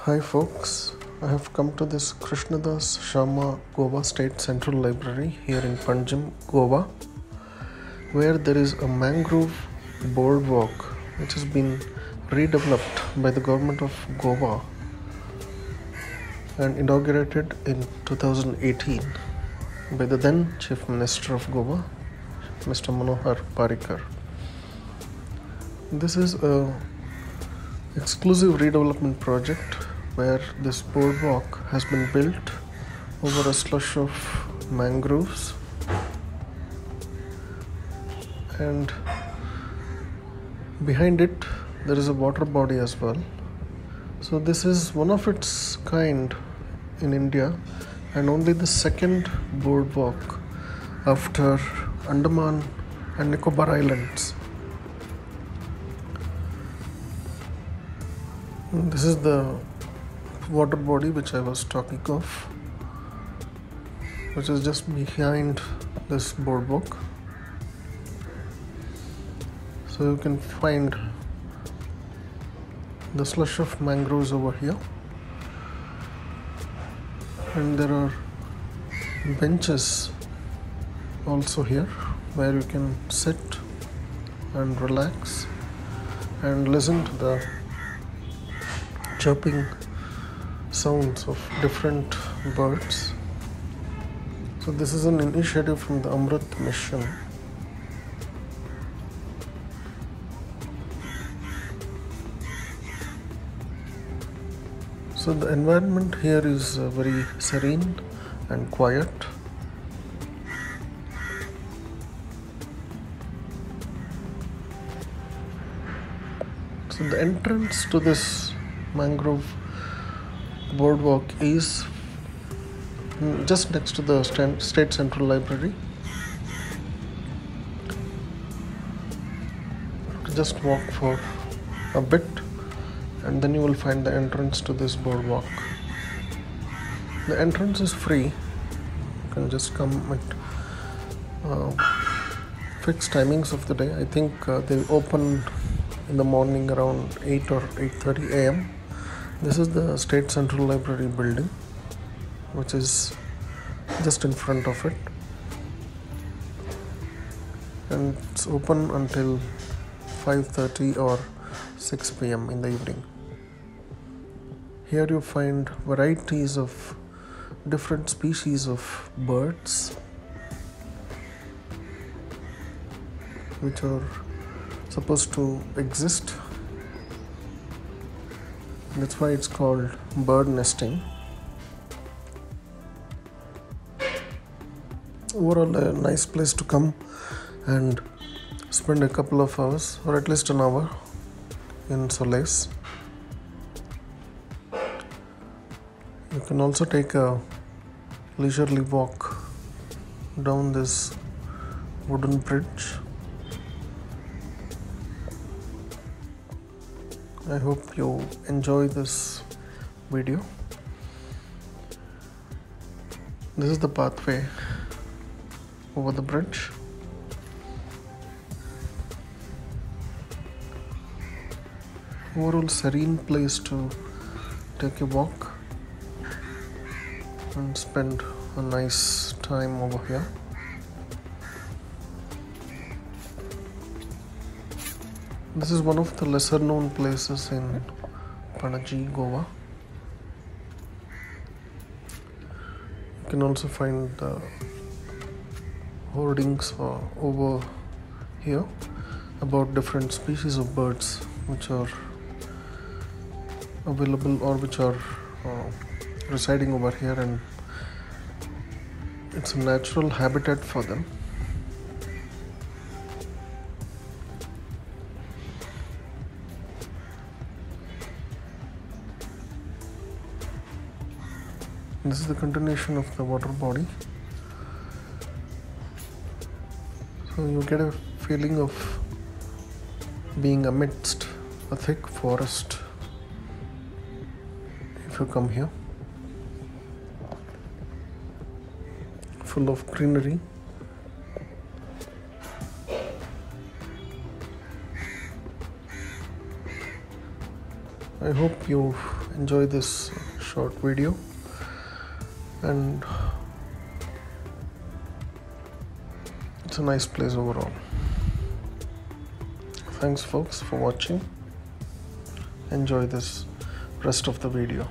Hi folks, I have come to this Krishnadas Shama Goa State Central Library here in Panjim, Goa, where there is a mangrove boardwalk which has been redeveloped by the government of Goa and inaugurated in 2018 by the then Chief Minister of Goa, Mr. Manohar Parrikar. This is a exclusive redevelopment project where this boardwalk has been built over a slush of mangroves, and behind it there is a water body as well. So this is one of its kind in India and only the second boardwalk after Andaman and Nicobar Islands. This is the water body which I was talking of, which is just behind this boardwalk. So you can find the slush of mangroves over here, and there are benches also here where you can sit and relax and listen to the chirping sounds of different birds. So this is an initiative from the Amrit mission. So the environment here is very serene and quiet. So the entrance to this mangrove boardwalk is just next to the State Central Library. Just walk for a bit and then you will find the entrance to this boardwalk. The entrance is free. You can just come at fixed timings of the day. I think they open in the morning around 8 or 8:30 a.m. This is the State Central Library building, which is just in front of it, and it's open until 5:30 or 6 p.m. in the evening. Here you find varieties of different species of birds which are supposed to exist. That's why it's called bird nesting. Overall, a nice place to come and spend a couple of hours or at least an hour in solace. You can also take a leisurely walk down this wooden bridge. I hope you enjoy this video. This is the pathway over the bridge. Overall serene place to take a walk and spend a nice time over here. This is one of the lesser known places in Panjim, Goa. You can also find the hoardings over here about different species of birds which are available or which are residing over here, and it's a natural habitat for them. This is the continuation of the water body. So you get a feeling of being amidst a thick forest if you come here, full of greenery. I hope you enjoy this short video, and it's a nice place overall. Thanks folks for watching. Enjoy this rest of the video.